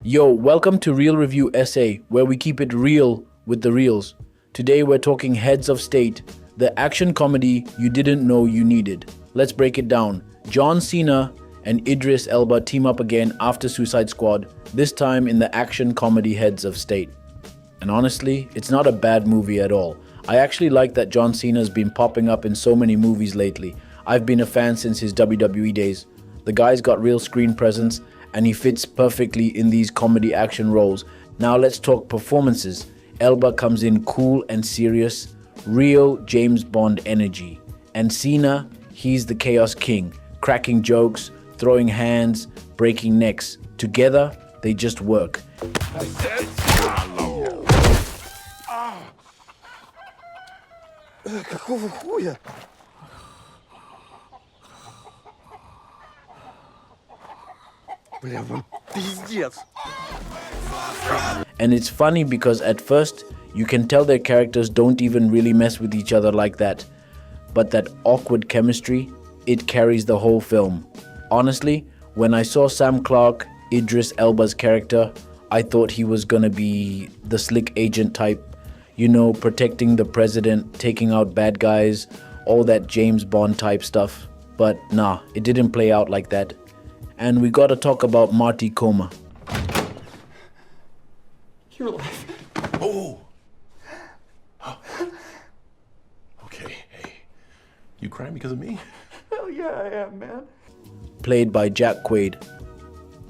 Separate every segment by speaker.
Speaker 1: Yo, welcome to Real Review SA, where we keep it real with the reels. Today we're talking Heads of State, the action comedy you didn't know you needed. Let's break it down. John Cena and Idris Elba team up again after Suicide Squad, this time in the action comedy Heads of State. And honestly, it's not a bad movie at all. I actually like that John Cena's been popping up in so many movies lately. I've been a fan since his WWE days. The guy's got real screen presence and he fits perfectly in these comedy action roles. Now let's talk performances. Elba comes in cool and serious, real James Bond energy. And Cena, he's the chaos king, cracking jokes, throwing hands, breaking necks. Together, they just work.
Speaker 2: Какого хуя? Бля, вам пиздец.
Speaker 1: And it's funny because at first, you can tell their characters don't even really mess with each other like that. But that awkward chemistry, it carries the whole film. Honestly, when I saw Sam Clark, Idris Elba's character, I thought he was gonna be the slick agent type. You know, protecting the president, taking out bad guys, all that James Bond type stuff. But nah, it didn't play out like that. And we gotta talk about Marty Ka.
Speaker 2: You're alive.
Speaker 3: Oh. Okay, hey. You crying because of me?
Speaker 2: Hell yeah, I am, man.
Speaker 1: Played by Jack Quaid.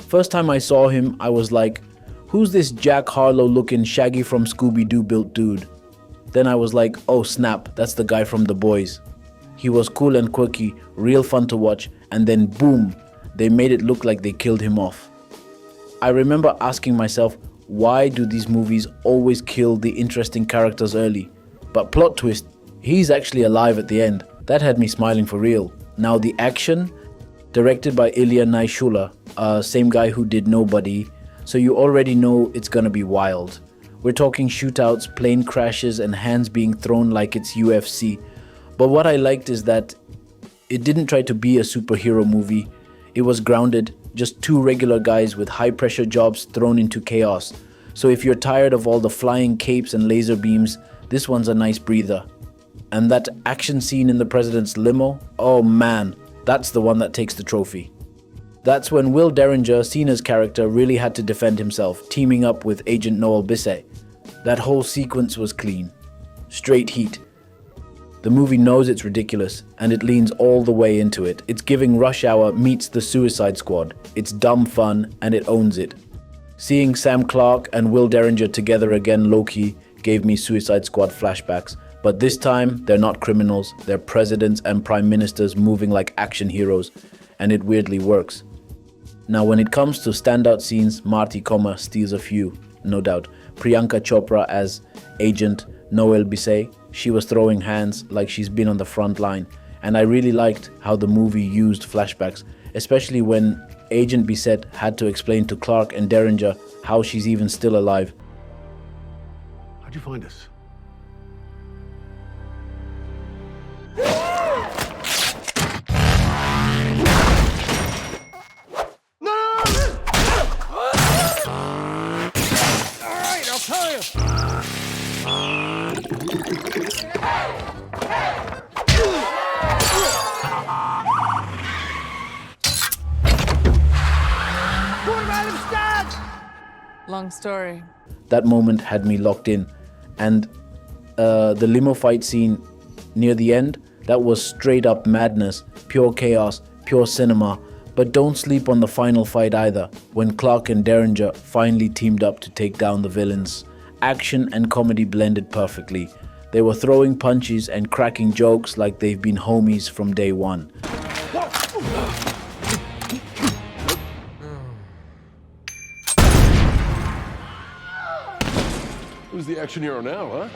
Speaker 1: First time I saw him, I was like, who's this Jack Harlow looking Shaggy from Scooby-Doo built dude? Then I was like, oh snap, that's the guy from The Boys. He was cool and quirky, real fun to watch, and then boom, they made it look like they killed him off. I remember asking myself, why do these movies always kill the interesting characters early? But plot twist, he's actually alive at the end. That had me smiling for real. Now the action, directed by Ilya Naishula, same guy who did Nobody, so you already know it's gonna be wild. We're talking shootouts, plane crashes, and hands being thrown like it's UFC. But what I liked is that it didn't try to be a superhero movie. It was grounded, just two regular guys with high pressure jobs thrown into chaos. So if you're tired of all the flying capes and laser beams, this one's a nice breather. And that action scene in the president's limo, oh man, that's the one that takes the trophy. That's when Will Derringer, Cena's character, really had to defend himself, teaming up with Agent Noel Bissett. That whole sequence was clean. Straight heat. The movie knows it's ridiculous, and it leans all the way into it. It's giving Rush Hour meets the Suicide Squad. It's dumb fun, and it owns it. Seeing Sam Clark and Will Derringer together again low-key gave me Suicide Squad flashbacks. But this time, they're not criminals. They're presidents and prime ministers moving like action heroes, and it weirdly works. Now, when it comes to standout scenes, Marty Ka steals a few, no doubt. Priyanka Chopra as Agent Noel Bissett, she was throwing hands like she's been on the front line. And I really liked how the movie used flashbacks, especially when Agent Bissett had to explain to Clark and Derringer how she's even still alive.
Speaker 3: How'd you find us?
Speaker 4: Long story.
Speaker 1: That moment had me locked in. And the limo fight scene near the end, that was straight up madness, pure chaos, pure cinema. But don't sleep on the final fight either, when Clark and Derringer finally teamed up to take down the villains. Action and comedy blended perfectly. They were throwing punches and cracking jokes like they've been homies from day one.
Speaker 3: Who's the action hero now, huh?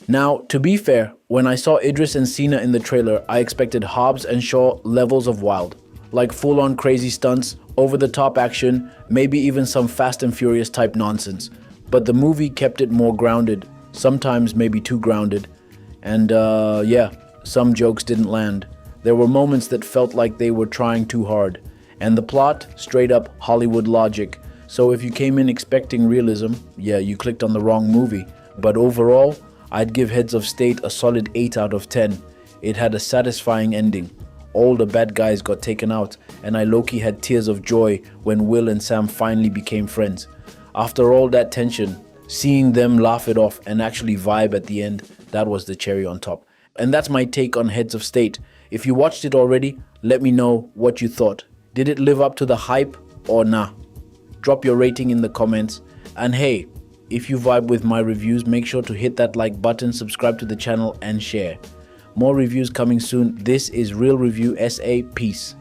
Speaker 1: Now, to be fair, when I saw Idris and Cena in the trailer, I expected Hobbs and Shaw levels of wild. Like full-on crazy stunts, over-the-top action, maybe even some Fast and Furious type nonsense. But the movie kept it more grounded, sometimes maybe too grounded. And yeah, some jokes didn't land. There were moments that felt like they were trying too hard. And the plot, straight up Hollywood logic. So if you came in expecting realism, yeah, you clicked on the wrong movie. But overall, I'd give Heads of State a solid 8 out of 10. It had a satisfying ending. All the bad guys got taken out, and I low-key had tears of joy when Will and Sam finally became friends. After all that tension, seeing them laugh it off and actually vibe at the end, that was the cherry on top. And that's my take on Heads of State. If you watched it already, let me know what you thought. Did it live up to the hype or nah? Drop your rating in the comments. And hey, if you vibe with my reviews, make sure to hit that like button, subscribe to the channel and share. More reviews coming soon. This is Real Review SA. Peace.